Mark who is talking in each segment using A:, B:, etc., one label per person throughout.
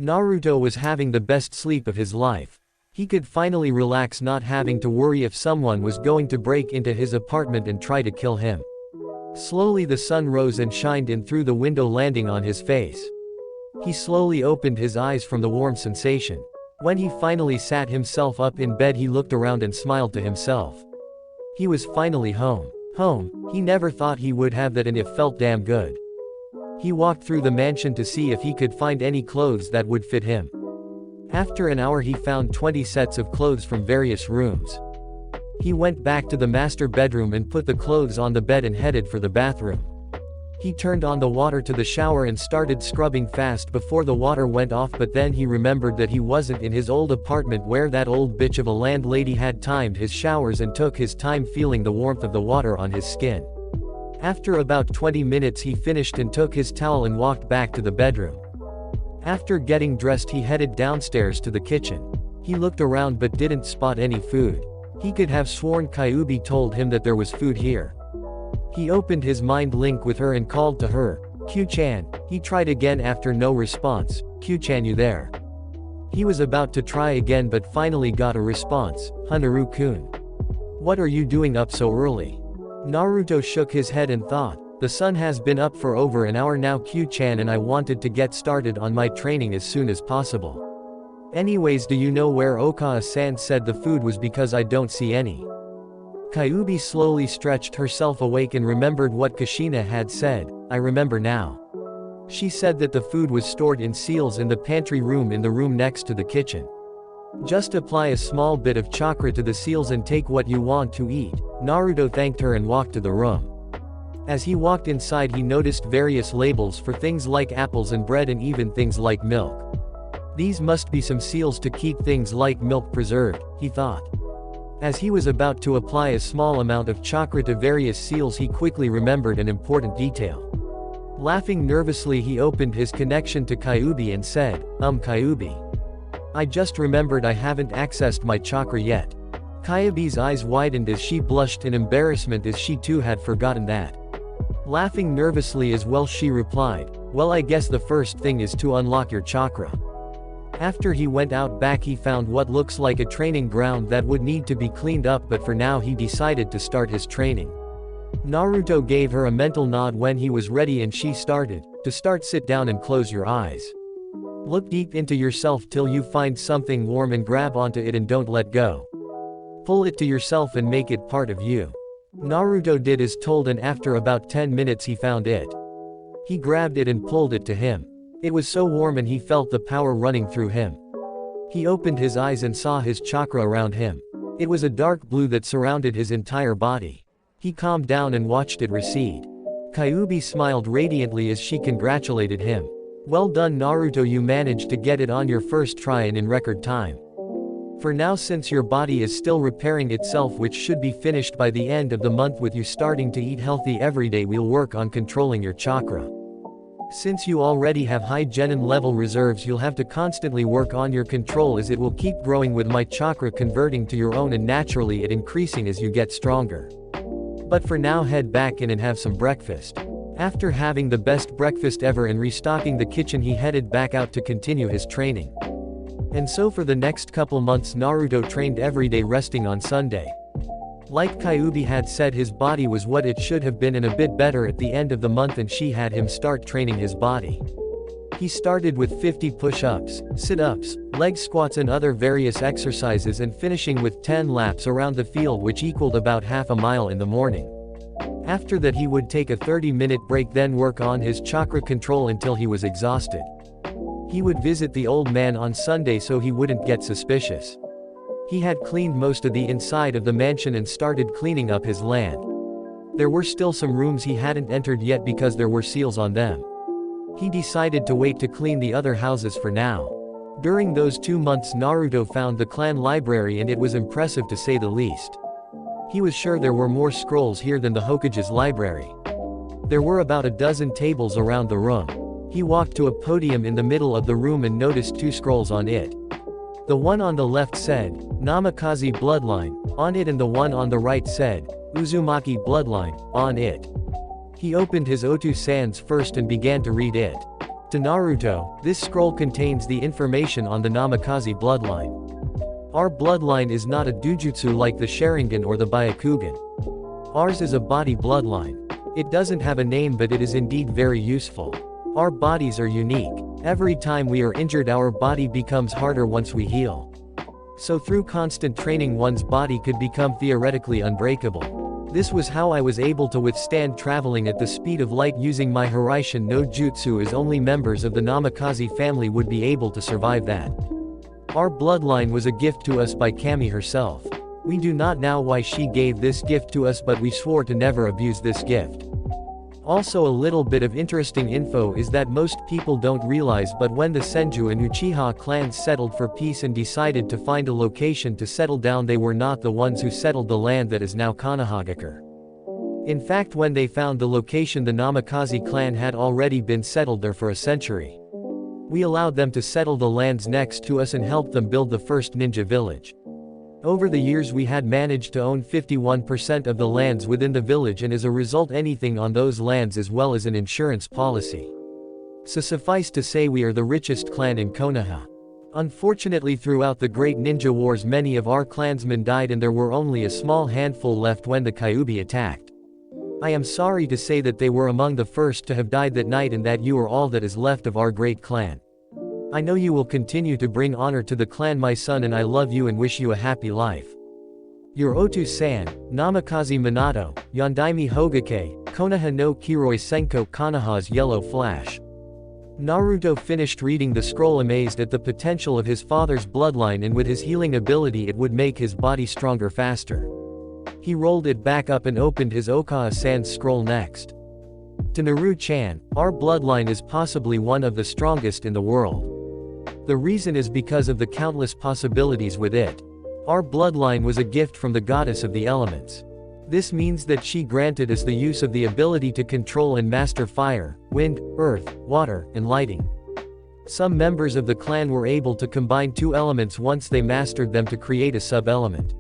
A: Naruto was having the best sleep of his life. He could finally relax, not having to worry if someone was going to break into his apartment and try to kill him. Slowly the sun rose and shined in through the window, landing on his face. He slowly opened his eyes from the warm sensation. When he finally sat himself up in bed, he looked around and smiled to himself. He was finally home. Home, he never thought he would have that, and it felt damn good. He walked through the mansion to see if he could find any clothes that would fit him. After an hour he found 20 sets of clothes from various rooms. He went back to the master bedroom and put the clothes on the bed and headed for the bathroom. He turned on the water to the shower and started scrubbing fast before the water went off, but then he remembered that he wasn't in his old apartment where that old bitch of a landlady had timed his showers and took his time feeling the warmth of the water on his skin. After about 20 minutes he finished and took his towel and walked back to the bedroom. After getting dressed he headed downstairs to the kitchen. He looked around but didn't spot any food. He could have sworn Kyuubi told him that there was food here. He opened his mind link with her and called to her, "Q-chan." He tried again after no response. "Q-chan, you there?" He was about to try again but finally got a response, "Hanaru-kun. What are you doing up so early?" Naruto shook his head and thought, "The sun has been up for over an hour now, Q-chan, and I wanted to get started on my training as soon as possible. Anyways, do you know where Okawa-san said the food was, because I don't see any?" Kyuubi slowly stretched herself awake and remembered what Kushina had said. "I remember now. She said that the food was stored in seals in the pantry room in the room next to the kitchen. Just apply a small bit of chakra to the seals and take what you want to eat." Naruto thanked her and walked to the room. As he walked inside he noticed various labels for things like apples and bread and even things like milk. These must be some seals to keep things like milk preserved, he thought. As he was about to apply a small amount of chakra to various seals he quickly remembered an important detail. Laughing nervously he opened his connection to Kyuubi and said, Kyuubi. I just remembered I haven't accessed my chakra yet." Kyuubi's eyes widened as she blushed in embarrassment, as she too had forgotten that. Laughing nervously as well she replied, "Well, I guess the first thing is to unlock your chakra." After he went out back he found what looks like a training ground that would need to be cleaned up, but for now he decided to start his training. Naruto gave her a mental nod when he was ready and she started. "To start, sit down and close your eyes. Look deep into yourself till you find something warm and grab onto it and don't let go. Pull it to yourself and make it part of you." Naruto did as told, and after about 10 minutes he found it. He grabbed it and pulled it to him. It was so warm and he felt the power running through him. He opened his eyes and saw his chakra around him. It was a dark blue that surrounded his entire body. He calmed down and watched it recede. Kyuubi smiled radiantly as she congratulated him. "Well done, Naruto, you managed to get it on your first try and in record time. For now, since your body is still repairing itself, which should be finished by the end of the month with you starting to eat healthy every day, we'll work on controlling your chakra. Since you already have high genin level reserves, you'll have to constantly work on your control, as it will keep growing with my chakra converting to your own and naturally it increasing as you get stronger. But for now, head back in and have some breakfast." After having the best breakfast ever and restocking the kitchen he headed back out to continue his training. And so for the next couple months Naruto trained every day, resting on Sunday. Like Kyuubi had said, his body was what it should have been and a bit better at the end of the month, and she had him start training his body. He started with 50 push-ups, sit-ups, leg squats and other various exercises, and finishing with 10 laps around the field, which equaled about half a mile in the morning. After that he would take a 30-minute break, then work on his chakra control until he was exhausted. He would visit the old man on Sunday so he wouldn't get suspicious. He had cleaned most of the inside of the mansion and started cleaning up his land. There were still some rooms he hadn't entered yet because there were seals on them. He decided to wait to clean the other houses for now. During those 2 months Naruto found the clan library, and it was impressive to say the least. He was sure there were more scrolls here than the Hokage's library. There were about a dozen tables around the room. He walked to a podium in the middle of the room and noticed 2 scrolls on it. The one on the left said, Namikaze Bloodline, on it, and the one on the right said, Uzumaki Bloodline, on it. He opened his Otu Sans first and began to read it. To Naruto, this scroll contains the information on the Namikaze bloodline. Our bloodline is not a dujutsu like the Sharingan or the Byakugan. Ours is a body bloodline. It doesn't have a name, but it is indeed very useful. Our bodies are unique. Every time we are injured, our body becomes harder once we heal. So through constant training, one's body could become theoretically unbreakable. This was how I was able to withstand traveling at the speed of light using my Hiraishin no Jutsu, as only members of the Namikaze family would be able to survive that. Our bloodline was a gift to us by Kami herself. We do not know why she gave this gift to us, but we swore to never abuse this gift. Also, a little bit of interesting info is that most people don't realize, but when the Senju and Uchiha clans settled for peace and decided to find a location to settle down, they were not the ones who settled the land that is now Konohagakure. In fact, when they found the location, the Namikaze clan had already been settled there for a century. We allowed them to settle the lands next to us and helped them build the first ninja village. Over the years we had managed to own 51% of the lands within the village, and as a result anything on those lands, as well as an insurance policy. So suffice to say, we are the richest clan in Konoha. Unfortunately, throughout the Great Ninja Wars many of our clansmen died, and there were only a small handful left when the Kyuubi attacked. I am sorry to say that they were among the first to have died that night, and that you are all that is left of our great clan. I know you will continue to bring honor to the clan, my son, and I love you and wish you a happy life. Your Otu-san, Namikaze Minato, Yondaime Hogake, Konoha no Kiroi Senko Konoha's Yellow Flash. Naruto finished reading the scroll, amazed at the potential of his father's bloodline, and with his healing ability it would make his body stronger faster. He rolled it back up and opened his Okawa-san's scroll next. To Naru-chan, our bloodline is possibly one of the strongest in the world. The reason is because of the countless possibilities with it. Our bloodline was a gift from the goddess of the elements. This means that she granted us the use of the ability to control and master fire, wind, earth, water, and lighting. Some members of the clan were able to combine two elements once they mastered them to create a sub-element.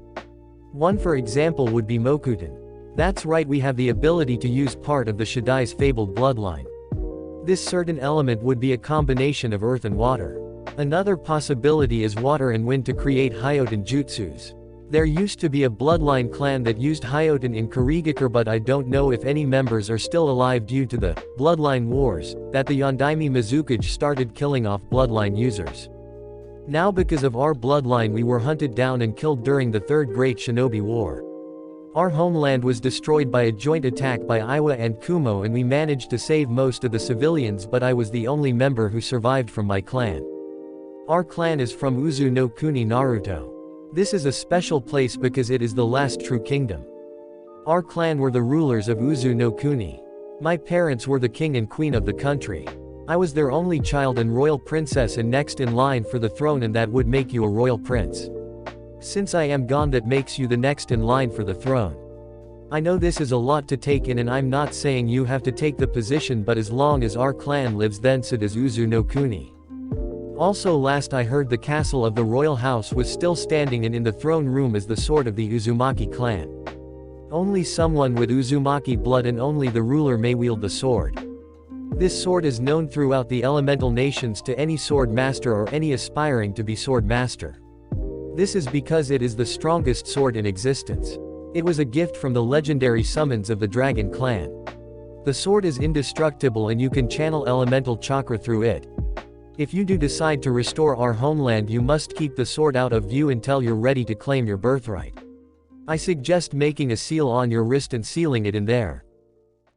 A: One, for example, would be Mokuton. That's right, we have the ability to use part of the Shadai's fabled bloodline. This certain element would be a combination of earth and water. Another possibility is water and wind to create Hyoten jutsus. There used to be a bloodline clan that used Hyoten in Kurigakure, but I don't know if any members are still alive due to the bloodline wars that the Yondaime Mizukage started killing off bloodline users. Now, because of our bloodline, we were hunted down and killed during the Third Great Shinobi War. Our homeland was destroyed by a joint attack by Iwa and Kumo, and we managed to save most of the civilians, but I was the only member who survived from my clan. Our clan is from Uzu no Kuni Naruto. This is a special place because it is the last true kingdom. Our clan were the rulers of Uzu no Kuni. My parents were the king and queen of the country. I was their only child and royal princess, and next in line for the throne, and that would make you a royal prince. Since I am gone, that makes you the next in line for the throne. I know this is a lot to take in, and I'm not saying you have to take the position, but as long as our clan lives, then so does Uzu no Kuni. Also, last I heard, the castle of the royal house was still standing, and in the throne room is the sword of the Uzumaki clan. Only someone with Uzumaki blood and only the ruler may wield the sword. This sword is known throughout the elemental nations to any sword master or any aspiring to be sword master. This is because it is the strongest sword in existence. It was a gift from the legendary summons of the Dragon Clan. The sword is indestructible and you can channel elemental chakra through it. If you do decide to restore our homeland, you must keep the sword out of view until you're ready to claim your birthright. I suggest making a seal on your wrist and sealing it in there.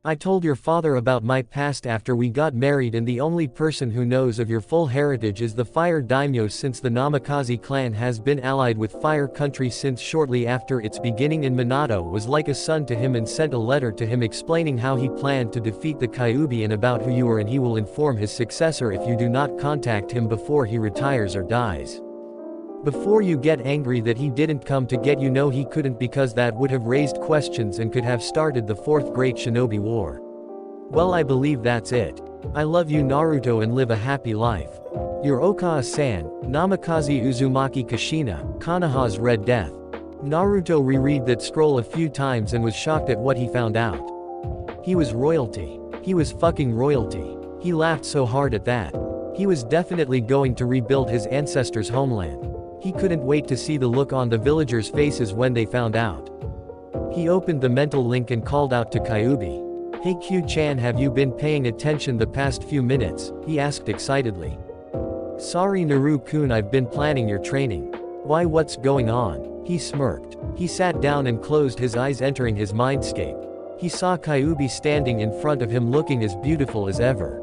A: I told your father about my past after we got married, and the only person who knows of your full heritage is the Fire Daimyo, since the Namikaze clan has been allied with Fire Country since shortly after its beginning, and Minato was like a son to him and sent a letter to him explaining how he planned to defeat the Kyuubi and about who you are, and he will inform his successor if you do not contact him before he retires or dies. Before you get angry that he didn't come to get you, no, he couldn't, because that would have raised questions and could have started the Fourth Great Shinobi War. Well, I believe that's it. I love you, Naruto, and live a happy life. Your Okawa-san, Namikaze Uzumaki Kushina, Konoha's Red Death. Naruto reread that scroll a few times and was shocked at what he found out. He was royalty. He was fucking royalty. He laughed so hard at that. He was definitely going to rebuild his ancestors' homeland. He couldn't wait to see the look on the villagers' faces when they found out. He opened the mental link and called out to Kyubi. "Hey Q-chan, have you been paying attention the past few minutes?" he asked excitedly. "Sorry Naru-kun, I've been planning your training." "Why, what's going on?" He smirked. He sat down and closed his eyes, entering his mindscape. He saw Kyubi standing in front of him looking as beautiful as ever.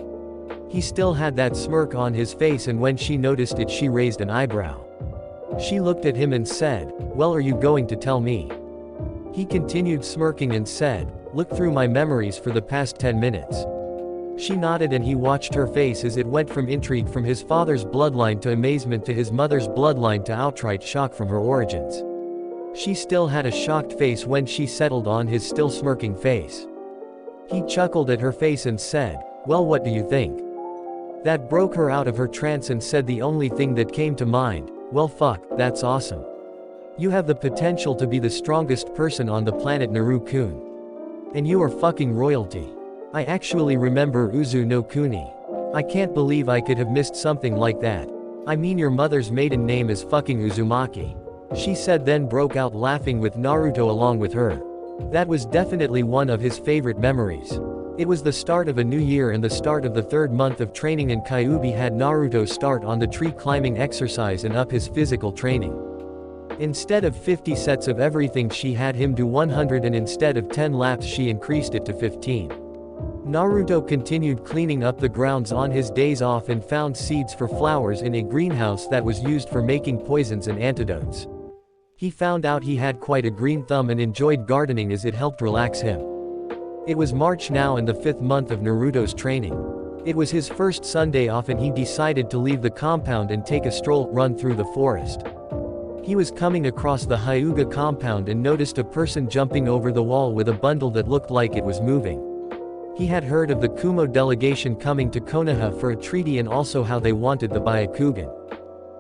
A: He still had that smirk on his face, and when she noticed it she raised an eyebrow. She looked at him and said, "Well, are you going to tell me?" He continued smirking and said, "Look through my memories for the past 10 minutes. She nodded and he watched her face as it went from intrigue from his father's bloodline to amazement to his mother's bloodline to outright shock from her origins. She still had a shocked face when she settled on his still smirking face. He chuckled at her face and said, "Well, what do you think?" That broke her out of her trance and said the only thing that came to mind, "Well fuck, that's awesome. You have the potential to be the strongest person on the planet Naru-kun. And you are fucking royalty. I actually remember Uzu no Kuni. I can't believe I could have missed something like that. I mean, your mother's maiden name is fucking Uzumaki," she said, then broke out laughing with Naruto along with her. That was definitely one of his favorite memories. It was the start of a new year and the start of the third month of training, and Kyubi had Naruto start on the tree climbing exercise and up his physical training. Instead of 50 sets of everything she had him do 100, and instead of 10 laps she increased it to 15. Naruto continued cleaning up the grounds on his days off and found seeds for flowers in a greenhouse that was used for making poisons and antidotes. He found out he had quite a green thumb and enjoyed gardening as it helped relax him. It was March now and the 5th month of Naruto's training. It was his first Sunday off and he decided to leave the compound and take a stroll, run through the forest. He was coming across the Hyuga compound and noticed a person jumping over the wall with a bundle that looked like it was moving. He had heard of the Kumo delegation coming to Konoha for a treaty and also how they wanted the Byakugan.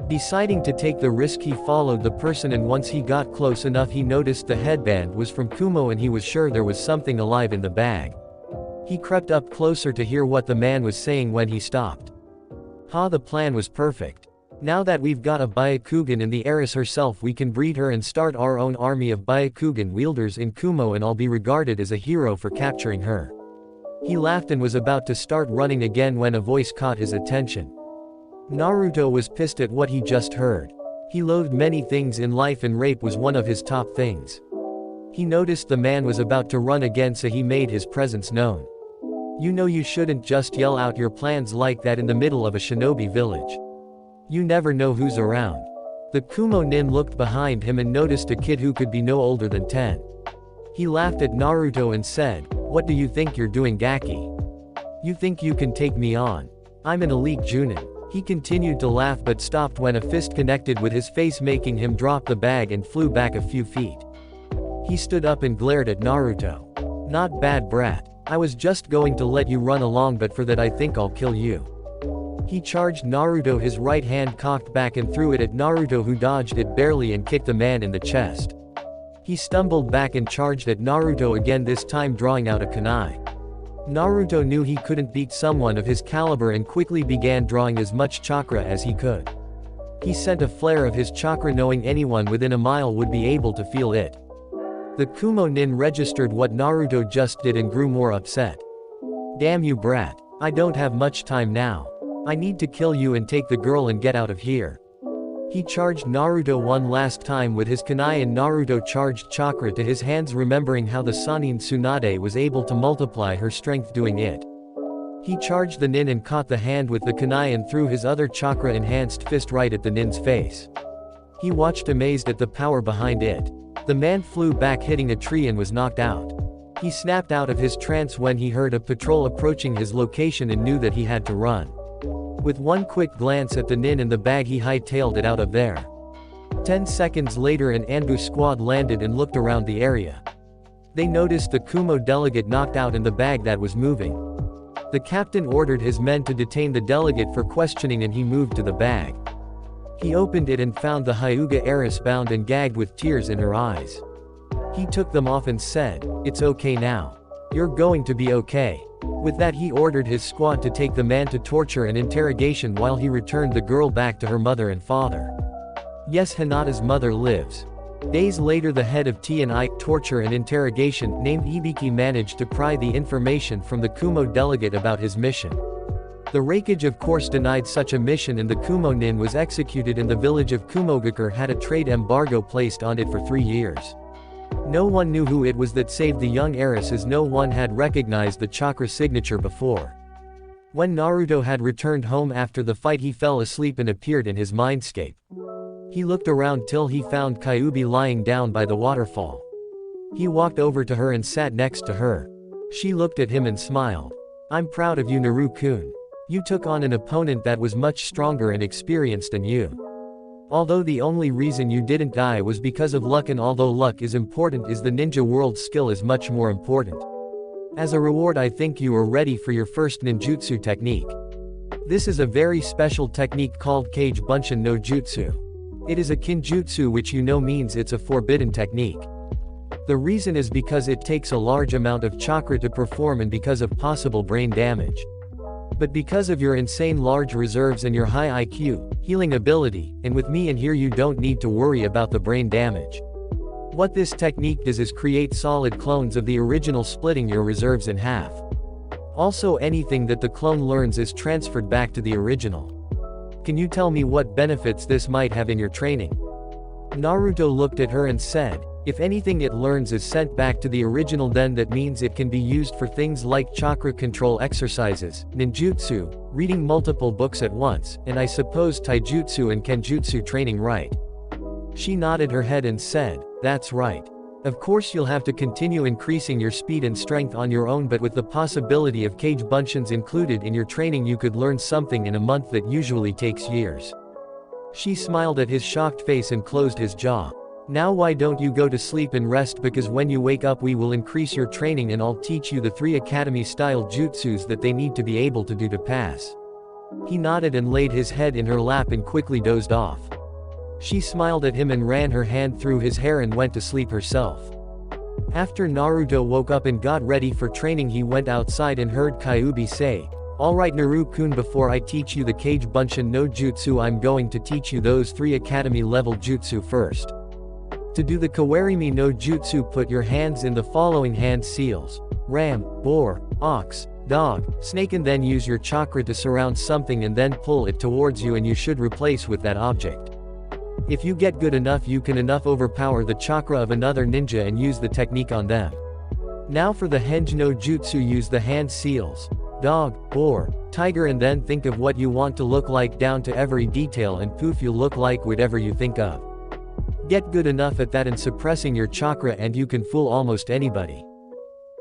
A: Deciding to take the risk, he followed the person, and once he got close enough he noticed the headband was from Kumo and he was sure there was something alive in the bag. He crept up closer to hear what the man was saying when he stopped. The plan was perfect. Now that we've got a Byakugan in the heiress herself, we can breed her and start our own army of Byakugan wielders in Kumo, and I'll be regarded as a hero for capturing her. He laughed and was about to start running again when a voice caught his attention. Naruto was pissed at what he just heard. He loathed many things in life and rape was one of his top things. He noticed the man was about to run again, so he made his presence known. "You know, you shouldn't just yell out your plans like that in the middle of a shinobi village. You never know who's around." The Kumo nin looked behind him and noticed a kid who could be no older than 10. He laughed at Naruto and said, "What do you think you're doing, Gaki? You think you can take me on? I'm an elite Junin." He continued to laugh but stopped when a fist connected with his face, making him drop the bag and flew back a few feet. He stood up and glared at Naruto. "Not bad, brat. I was just going to let you run along, but for that I think I'll kill you." He charged Naruto, his right hand cocked back, and threw it at Naruto, who dodged it barely and kicked the man in the chest. He stumbled back and charged at Naruto again, this time drawing out a kunai. Naruto knew he couldn't beat someone of his caliber and quickly began drawing as much chakra as he could. He sent a flare of his chakra, knowing anyone within a mile would be able to feel it. The Kumo nin registered what Naruto just did and grew more upset. "Damn you, brat. I don't have much time now. I need to kill you and take the girl and get out of here." He charged Naruto one last time with his kunai, and Naruto charged chakra to his hands, remembering how the Sannin Tsunade was able to multiply her strength doing it. He charged the nin and caught the hand with the kunai and threw his other chakra-enhanced fist right at the nin's face. He watched amazed at the power behind it. The man flew back, hitting a tree, and was knocked out. He snapped out of his trance when he heard a patrol approaching his location and knew that he had to run. With one quick glance at the nin in the bag, he hightailed it out of there. 10 seconds later, an ambush squad landed and looked around the area. They noticed the Kumo delegate knocked out and the bag that was moving. The captain ordered his men to detain the delegate for questioning, and he moved to the bag. He opened it and found the Hyuga heiress bound and gagged with tears in her eyes. He took them off and said, "It's okay now. You're going to be okay. With that he ordered his squad to take the man to torture and interrogation while he returned the girl back to her mother and father. Yes, Hinata's mother lives. Days later the head of T&I, torture and interrogation, named Ibiki managed to pry the information from the Kumo delegate about his mission. The Raikage of course denied such a mission and the Kumo Nin was executed in the village of Kumogakure had a trade embargo placed on it for 3 years. No one knew who it was that saved the young heiress as no one had recognized the chakra signature before. When Naruto had returned home after the fight he fell asleep and appeared in his mindscape. He looked around till he found Kyuubi lying down by the waterfall. He walked over to her and sat next to her. She looked at him and smiled. I'm proud of you Naru-kun. You took on an opponent that was much stronger and experienced than you. Although the only reason you didn't die was because of luck and although luck is important is the ninja world skill is much more important. As a reward I think you are ready for your first ninjutsu technique. This is a very special technique called Kage Bunshin no Jutsu. It is a kinjutsu which you know means it's a forbidden technique. The reason is because it takes a large amount of chakra to perform and because of possible brain damage. But because of your insane large reserves and your high IQ, healing ability, and with me in here you don't need to worry about the brain damage. What this technique does is create solid clones of the original splitting your reserves in half. Also anything that the clone learns is transferred back to the original. Can you tell me what benefits this might have in your training? Naruto looked at her and said, if anything it learns is sent back to the original then that means it can be used for things like chakra control exercises, ninjutsu, reading multiple books at once, and I suppose taijutsu and kenjutsu training right? She nodded her head and said, that's right. Of course you'll have to continue increasing your speed and strength on your own but with the possibility of Kage Bunshins included in your training you could learn something in a month that usually takes years. She smiled at his shocked face and closed his jaw. Now why don't you go to sleep and rest because when you wake up we will increase your training and I'll teach you the 3 academy-style jutsus that they need to be able to do to pass. He nodded and laid his head in her lap and quickly dozed off. She smiled at him and ran her hand through his hair and went to sleep herself. After Naruto woke up and got ready for training he went outside and heard Kyuubi say, alright Naru-kun before I teach you the Kage Bunshin no Jutsu I'm going to teach you those 3 academy level jutsu first. To do the Kawarimi no Jutsu put your hands in the following hand seals. Ram, boar, ox, dog, snake and then use your chakra to surround something and then pull it towards you and you should replace with that object. If you get good enough you can overpower the chakra of another ninja and use the technique on them. Now for the Henge no Jutsu use the hand seals. Dog, boar, tiger and then think of what you want to look like down to every detail and poof you'll look like whatever you think of. Get good enough at that and suppressing your chakra and you can fool almost anybody.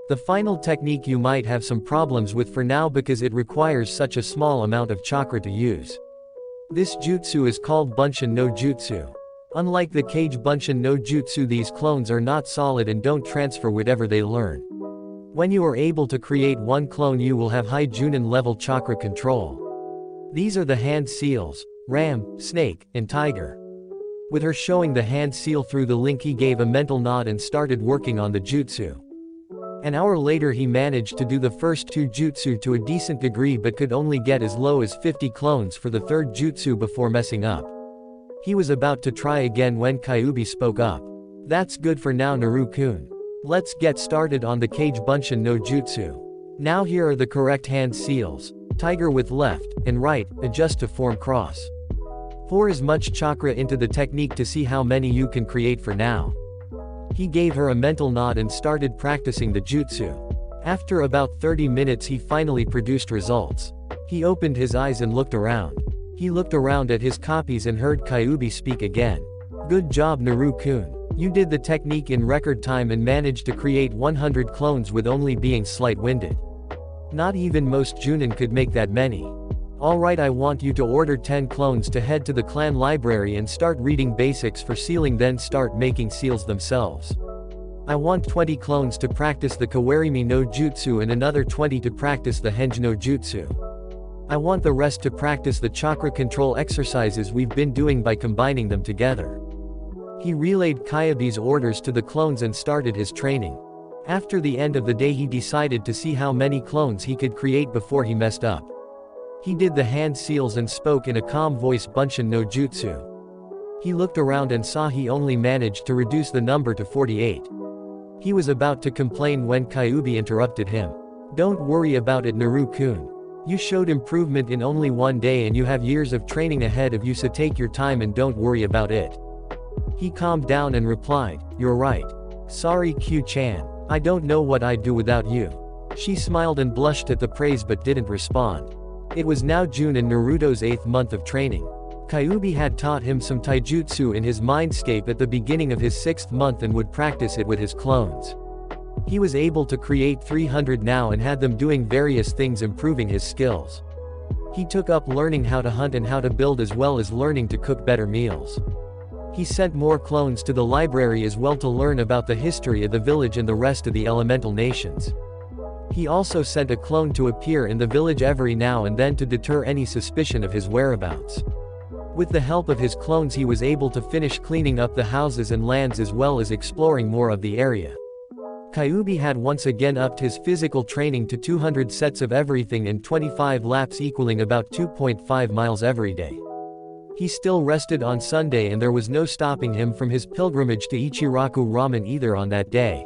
A: The final technique you might have some problems with for now because it requires such a small amount of chakra to use. This jutsu is called Bunshin no Jutsu. Unlike the Kage Bunshin no Jutsu these clones are not solid and don't transfer whatever they learn. When you are able to create one clone you will have high Junin level chakra control. These are the hand seals, ram, snake, and tiger. With her showing the hand seal through the link he gave a mental nod and started working on the jutsu. An hour later he managed to do the first 2 jutsu to a decent degree but could only get as low as 50 clones for the 3rd jutsu before messing up. He was about to try again when Kyuubi spoke up. That's good for now Naru-kun. Let's get started on the Kage Bunshin no Jutsu. Now here are the correct hand seals. Tiger with left and right, adjust to form cross. Pour as much chakra into the technique to see how many you can create for now. He gave her a mental nod and started practicing the jutsu. After about 30 minutes he finally produced results. He opened his eyes and looked around. He looked around at his copies and heard Kyuubi speak again. Good job Naru-kun. You did the technique in record time and managed to create 100 clones with only being slight-winded. Not even most Junin could make that many. Alright I want you to order 10 clones to head to the clan library and start reading basics for sealing then start making seals themselves. I want 20 clones to practice the Kawarimi no Jutsu and another 20 to practice the Henge no Jutsu. I want the rest to practice the chakra control exercises we've been doing by combining them together. He relayed Kyuubi's orders to the clones and started his training. After the end of the day he decided to see how many clones he could create before he messed up. He did the hand seals and spoke in a calm voice, Bunshin no Jutsu. He looked around and saw he only managed to reduce the number to 48. He was about to complain when Kyuubi interrupted him. Don't worry about it, Naru-kun. You showed improvement in only one day and you have years of training ahead of you, so take your time and don't worry about it. He calmed down and replied, you're right. Sorry Q-chan. I don't know what I'd do without you. She smiled and blushed at the praise but didn't respond. It was now June in Naruto's 8th month of training. Kyuubi had taught him some taijutsu in his mindscape at the beginning of his 6th month and would practice it with his clones. He was able to create 300 now and had them doing various things, improving his skills. He took up learning how to hunt and how to build, as well as learning to cook better meals. He sent more clones to the library as well to learn about the history of the village and the rest of the elemental nations. He also sent a clone to appear in the village every now and then to deter any suspicion of his whereabouts. With the help of his clones he was able to finish cleaning up the houses and lands as well as exploring more of the area. Kyuubi had once again upped his physical training to 200 sets of everything in 25 laps, equaling about 2.5 miles every day. He still rested on Sunday and there was no stopping him from his pilgrimage to Ichiraku Ramen either on that day.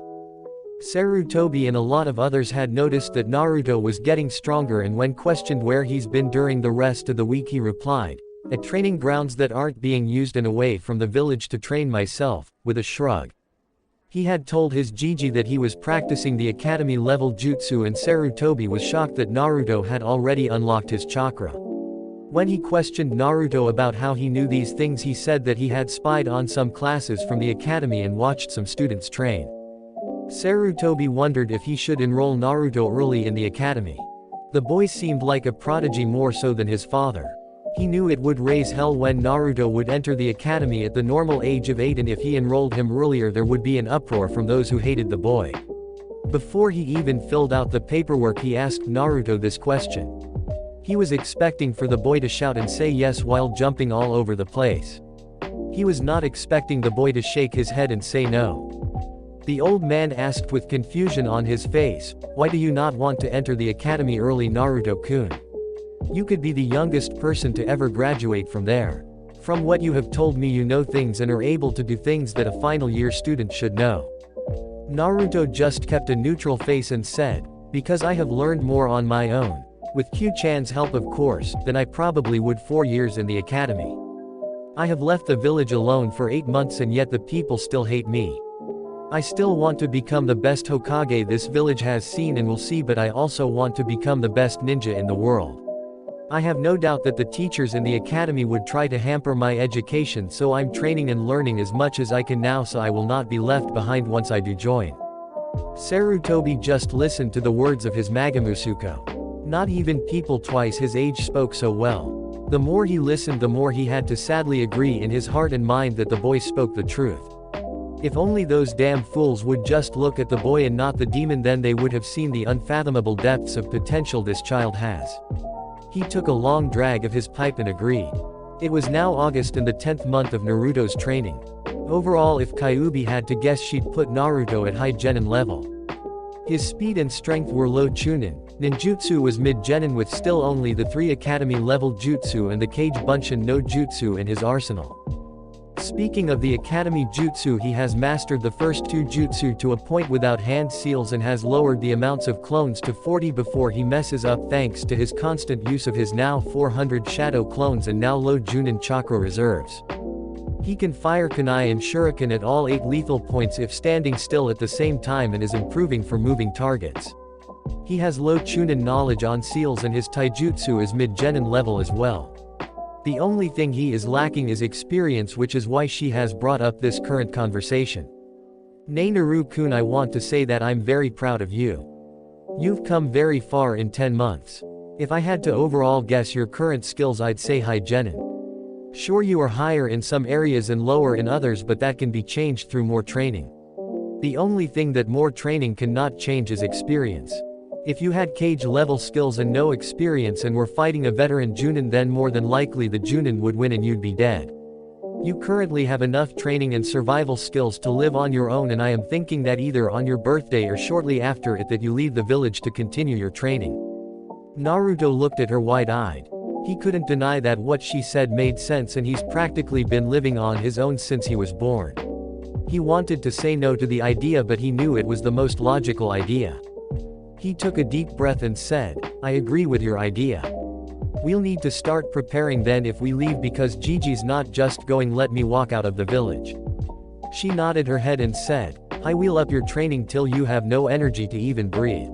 A: Sarutobi and a lot of others had noticed that Naruto was getting stronger, and when questioned where he's been during the rest of the week he replied, at training grounds that aren't being used and away from the village to train myself, with a shrug. He had told his Gigi that he was practicing the academy level jutsu, and Sarutobi was shocked that Naruto had already unlocked his chakra. When he questioned Naruto about how he knew these things, he said that he had spied on some classes from the academy and watched some students train. Sarutobi wondered if he should enroll Naruto early in the academy. The boy seemed like a prodigy, more so than his father. He knew it would raise hell when Naruto would enter the academy at the normal age of 8, and if he enrolled him earlier there would be an uproar from those who hated the boy. Before he even filled out the paperwork he asked Naruto this question. He was expecting for the boy to shout and say yes while jumping all over the place. He was not expecting the boy to shake his head and say no. The old man asked with confusion on his face, why do you not want to enter the academy early, Naruto-kun? You could be the youngest person to ever graduate from there. From what you have told me, you know things and are able to do things that a final year student should know. Naruto just kept a neutral face and said, because I have learned more on my own, with Q-chan's help of course, than I probably would 4 years in the academy. I have left the village alone for 8 months and yet the people still hate me. I still want to become the best Hokage this village has seen and will see, but I also want to become the best ninja in the world. I have no doubt that the teachers in the academy would try to hamper my education, so I'm training and learning as much as I can now so I will not be left behind once I do join. Sarutobi just listened to the words of his Magamusuko. Not even people twice his age spoke so well. The more he listened the more he had to sadly agree in his heart and mind that the boy spoke the truth. If only those damn fools would just look at the boy and not the demon, then they would have seen the unfathomable depths of potential this child has. He took a long drag of his pipe and agreed. It was now August and the 10th month of Naruto's training. Overall, if Kyuubi had to guess, she'd put Naruto at high genin level. His speed and strength were low chunin, ninjutsu was mid genin with still only the 3 academy level jutsu and the Kage Bunshin no jutsu in his arsenal. Speaking of the academy jutsu, he has mastered the first 2 jutsu to a point without hand seals and has lowered the amounts of clones to 40 before he messes up, thanks to his constant use of his now 400 shadow clones and now low Junin chakra reserves. He can fire kunai and shuriken at all 8 lethal points if standing still at the same time and is improving for moving targets. He has low chunin knowledge on seals and his taijutsu is mid genin level as well. The only thing he is lacking is experience, which is why she has brought up this current conversation. Nei Naru-kun, I want to say that I'm very proud of you. You've come very far in 10 months. If I had to overall guess your current skills, I'd say high genin. Sure, you are higher in some areas and lower in others, but that can be changed through more training. The only thing that more training cannot change is experience. If you had Kage level skills and no experience and were fighting a veteran Junin, then more than likely the Junin would win and you'd be dead. You currently have enough training and survival skills to live on your own, and I am thinking that either on your birthday or shortly after it that you leave the village to continue your training." Naruto looked at her wide-eyed. He couldn't deny that what she said made sense, and he's practically been living on his own since he was born. He wanted to say no to the idea, but he knew it was the most logical idea. He took a deep breath and said, "I agree with your idea. We'll need to start preparing then if we leave, because Gigi's not just going to let me walk out of the village." She nodded her head and said, "I will up your training till you have no energy to even breathe.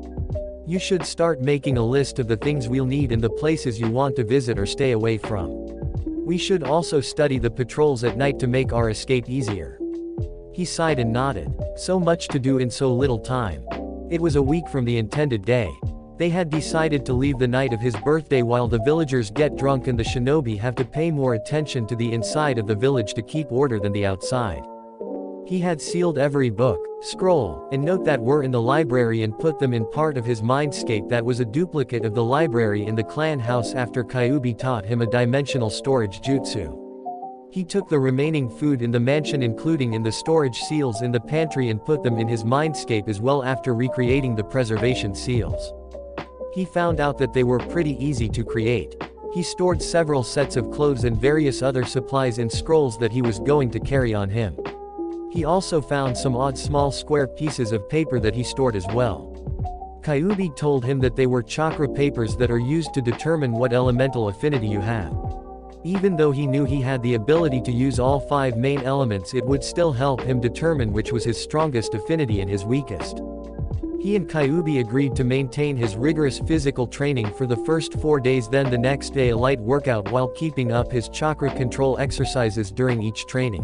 A: You should start making a list of the things we'll need and the places you want to visit or stay away from. We should also study the patrols at night to make our escape easier." He sighed and nodded. So much to do in so little time. It was a week from the intended day. They had decided to leave the night of his birthday while the villagers get drunk, and the shinobi have to pay more attention to the inside of the village to keep order than the outside. He had sealed every book, scroll, and note that were in the library and put them in part of his mindscape that was a duplicate of the library in the clan house after Kyuubi taught him a dimensional storage jutsu. He took the remaining food in the mansion, including in the storage seals in the pantry, and put them in his mindscape as well after recreating the preservation seals. He found out that they were pretty easy to create. He stored several sets of clothes and various other supplies in scrolls that he was going to carry on him. He also found some odd small square pieces of paper that he stored as well. Kyuubi told him that they were chakra papers that are used to determine what elemental affinity you have. Even though he knew he had the ability to use all 5 main elements, it would still help him determine which was his strongest affinity and his weakest. He and Kyuubi agreed to maintain his rigorous physical training for the first 4 days, then the next day a light workout while keeping up his chakra control exercises during each training.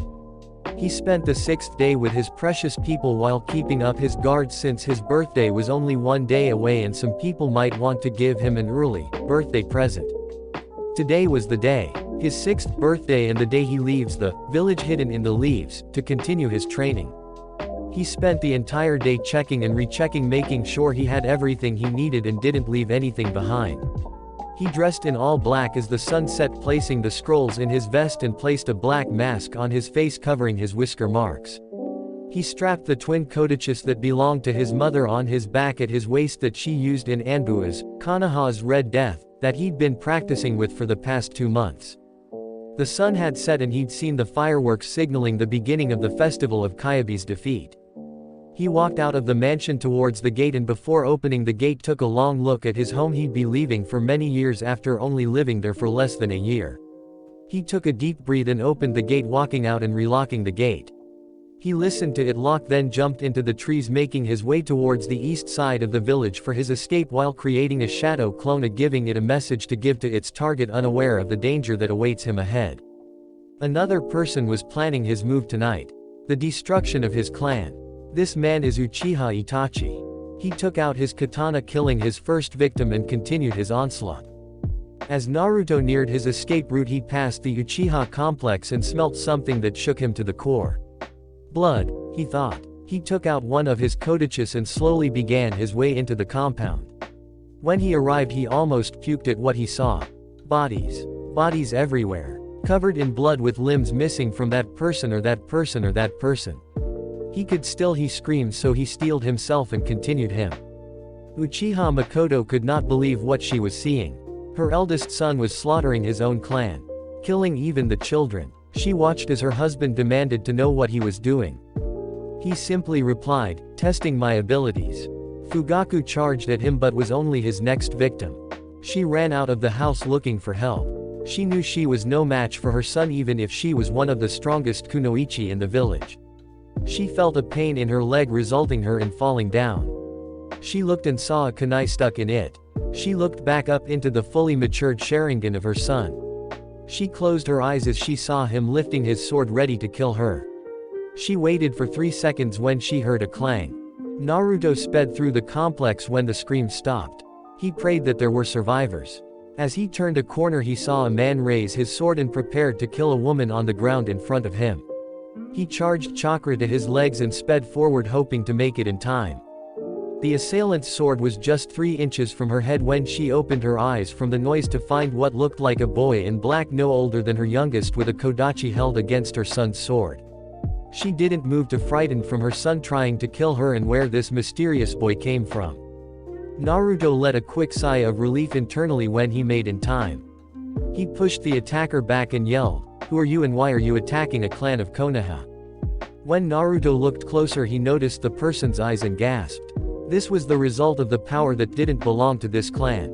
A: He spent the 6th day with his precious people while keeping up his guard, since his birthday was only 1 day away and some people might want to give him an early birthday present. Today was the day, his 6th birthday, and the day he leaves the village hidden in the leaves to continue his training. He spent the entire day checking and rechecking, making sure he had everything he needed and didn't leave anything behind. He dressed in all black as the sun set, placing the scrolls in his vest and placed a black mask on his face covering his whisker marks. He strapped the twin codices that belonged to his mother on his back at his waist that she used in Anbua's, Konoha's Red Death, that he'd been practicing with for the past 2 months. The sun had set and he'd seen the fireworks signaling the beginning of the festival of Kyuubi's defeat. He walked out of the mansion towards the gate, and before opening the gate took a long look at his home he'd be leaving for many years after only living there for less than a year. He took a deep breath and opened the gate, walking out and relocking the gate. He listened to it lock, then jumped into the trees, making his way towards the east side of the village for his escape while creating a shadow clone, giving it a message to give to its target, unaware of the danger that awaits him ahead. Another person was planning his move tonight. The destruction of his clan. This man is Uchiha Itachi. He took out his katana, killing his first victim, and continued his onslaught. As Naruto neared his escape route, he passed the Uchiha complex and smelt something that shook him to the core. Blood, he thought. He took out one of his codices and slowly began his way into the compound. When he arrived, he almost puked at what he saw. Bodies. Bodies everywhere. Covered in blood, with limbs missing from that person or that person or that person. He screamed, so he steeled himself and continued him. Uchiha Makoto could not believe what she was seeing. Her eldest son was slaughtering his own clan. Killing even the children. She watched as her husband demanded to know what he was doing. He simply replied, "Testing my abilities." Fugaku charged at him but was only his next victim. She ran out of the house looking for help. She knew she was no match for her son, even if she was one of the strongest kunoichi in the village. She felt a pain in her leg, resulting her in falling down. She looked and saw a kunai stuck in it. She looked back up into the fully matured Sharingan of her son. She closed her eyes as she saw him lifting his sword ready to kill her. She waited for 3 seconds when she heard a clang. Naruto sped through the complex when the scream stopped. He prayed that there were survivors. As he turned a corner, he saw a man raise his sword and prepared to kill a woman on the ground in front of him. He charged chakra to his legs and sped forward, hoping to make it in time. The assailant's sword was just 3 inches from her head when she opened her eyes from the noise to find what looked like a boy in black no older than her youngest with a kodachi held against her son's sword. She didn't move to frightened from her son trying to kill her and where this mysterious boy came from. Naruto let a quick sigh of relief internally when he made in time. He pushed the attacker back and yelled, "Who are you and why are you attacking a clan of Konoha?" When Naruto looked closer he noticed the person's eyes and gasped. This was the result of the power that didn't belong to this clan.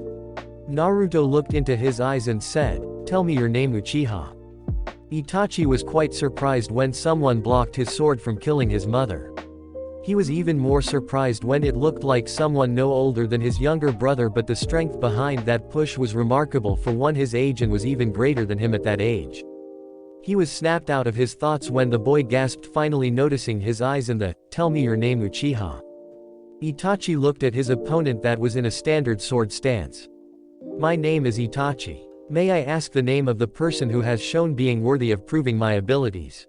A: Naruto looked into his eyes and said, "Tell me your name Uchiha." Itachi was quite surprised when someone blocked his sword from killing his mother. He was even more surprised when it looked like someone no older than his younger brother, but the strength behind that push was remarkable for one his age and was even greater than him at that age. He was snapped out of his thoughts when the boy gasped, finally noticing his eyes and the, "Tell me your name Uchiha." Itachi looked at his opponent that was in a standard sword stance. "My name is Itachi. May I ask the name of the person who has shown being worthy of proving my abilities?"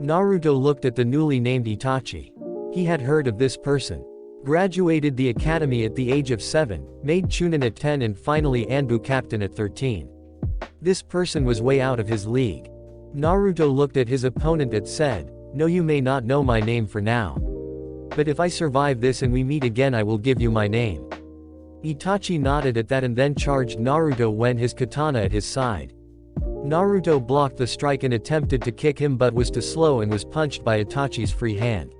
A: Naruto looked at the newly named Itachi. He had heard of this person. Graduated the academy at the age of 7, made Chunin at 10 and finally Anbu captain at 13. This person was way out of his league. Naruto looked at his opponent and said, "No, you may not know my name for now. But if I survive this and we meet again I will give you my name." Itachi nodded at that and then charged Naruto when his katana at his side. Naruto blocked the strike and attempted to kick him but was too slow and was punched by Itachi's free hand.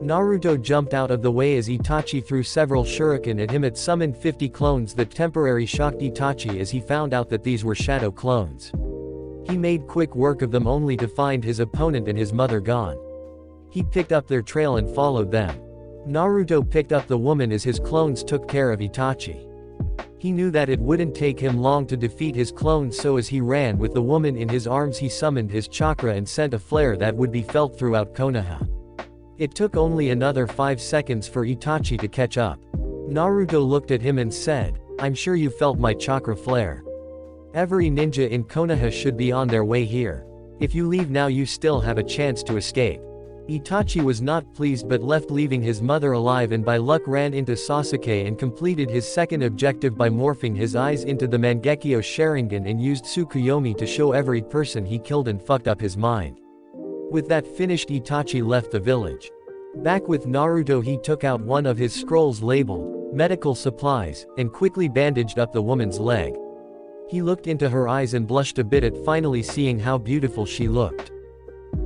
A: Naruto jumped out of the way as Itachi threw several shuriken at him. It summoned 50 clones that temporarily shocked Itachi as he found out that these were shadow clones. He made quick work of them only to find his opponent and his mother gone. He picked up their trail and followed them. Naruto picked up the woman as his clones took care of Itachi. He knew that it wouldn't take him long to defeat his clones, so as he ran with the woman in his arms he summoned his chakra and sent a flare that would be felt throughout Konoha. It took only another 5 seconds for Itachi to catch up. Naruto looked at him and said, "I'm sure you felt my chakra flare. Every ninja in Konoha should be on their way here. If you leave now you still have a chance to escape." Itachi was not pleased but left, leaving his mother alive, and by luck ran into Sasuke and completed his second objective by morphing his eyes into the Mangekyo Sharingan and used Tsukuyomi to show every person he killed and fucked up his mind. With that finished, Itachi left the village. Back with Naruto, he took out one of his scrolls labeled medical supplies and quickly bandaged up the woman's leg. He looked into her eyes and blushed a bit at finally seeing how beautiful she looked.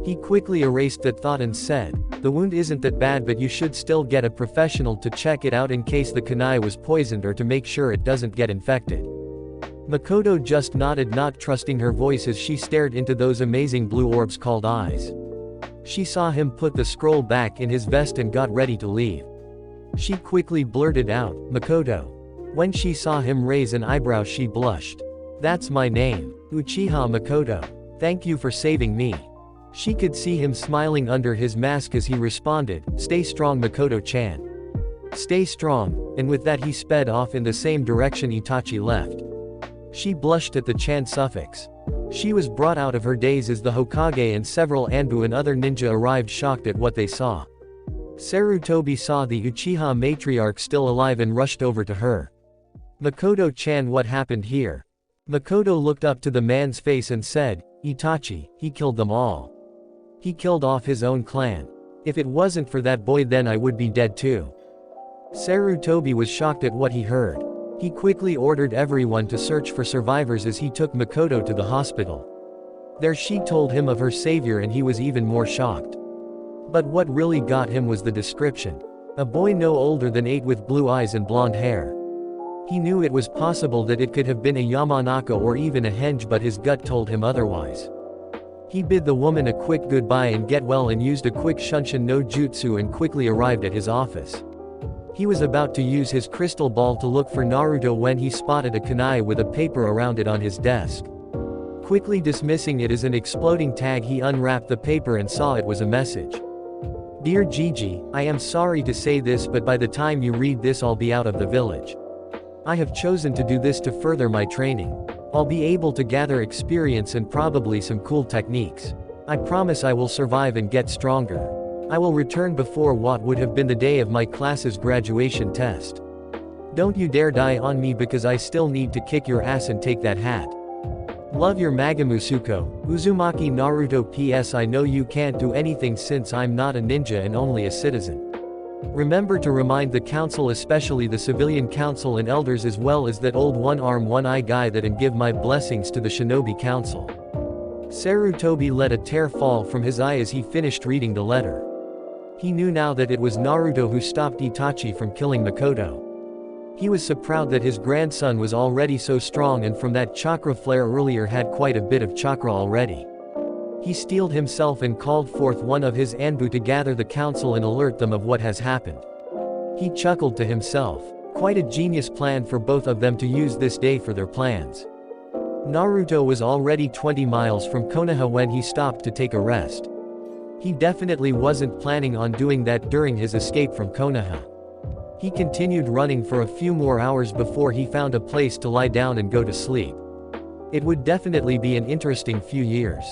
A: He quickly erased that thought and said, "The wound isn't that bad, but you should still get a professional to check it out in case the kunai was poisoned or to make sure it doesn't get infected." Makoto just nodded, not trusting her voice as she stared into those amazing blue orbs called eyes. She saw him put the scroll back in his vest and got ready to leave. She quickly blurted out, "Makoto." When she saw him raise an eyebrow she blushed. "That's my name, Uchiha Makoto. Thank you for saving me." She could see him smiling under his mask as he responded, "Stay strong Makoto-chan. Stay strong," and with that he sped off in the same direction Itachi left. She blushed at the chan suffix. She was brought out of her daze as the Hokage and several Anbu and other ninja arrived, shocked at what they saw. Sarutobi saw the Uchiha matriarch still alive and rushed over to her. "Makoto-chan, what happened here?" Makoto looked up to the man's face and said, "Itachi, he killed them all. He killed off his own clan. If it wasn't for that boy then I would be dead too." Sarutobi was shocked at what he heard. He quickly ordered everyone to search for survivors as he took Makoto to the hospital. There she told him of her savior and he was even more shocked. But what really got him was the description. A boy no older than 8 with blue eyes and blonde hair. He knew it was possible that it could have been a Yamanaka or even a henge, but his gut told him otherwise. He bid the woman a quick goodbye and get well and used a quick Shunshin no Jutsu and quickly arrived at his office. He was about to use his crystal ball to look for Naruto when he spotted a kunai with a paper around it on his desk. Quickly dismissing it as an exploding tag, he unwrapped the paper and saw it was a message. "Dear Gigi, I am sorry to say this, but by the time you read this I'll be out of the village. I have chosen to do this to further my training. I'll be able to gather experience and probably some cool techniques. I promise I will survive and get stronger. I will return before what would have been the day of my class's graduation test. Don't you dare die on me because I still need to kick your ass and take that hat. Love your Magamusuko, Uzumaki Naruto. PS I know you can't do anything since I'm not a ninja and only a citizen. Remember to remind the council, especially the civilian council and elders, as well as that old one arm one eye guy, that and give my blessings to the shinobi council. Sarutobi let a tear fall from his eye as he finished reading the letter. He knew now that it was Naruto who stopped Itachi from killing Makoto. He was so proud that his grandson was already so strong, and from that chakra flare earlier had quite a bit of chakra already. He steeled himself and called forth one of his Anbu to gather the council and alert them of what has happened. He chuckled to himself. Quite a genius plan for both of them to use this day for their plans. Naruto was already 20 miles from Konoha when he stopped to take a rest. He definitely wasn't planning on doing that during his escape from Konoha. He continued running for a few more hours before he found a place to lie down and go to sleep. It would definitely be an interesting few years.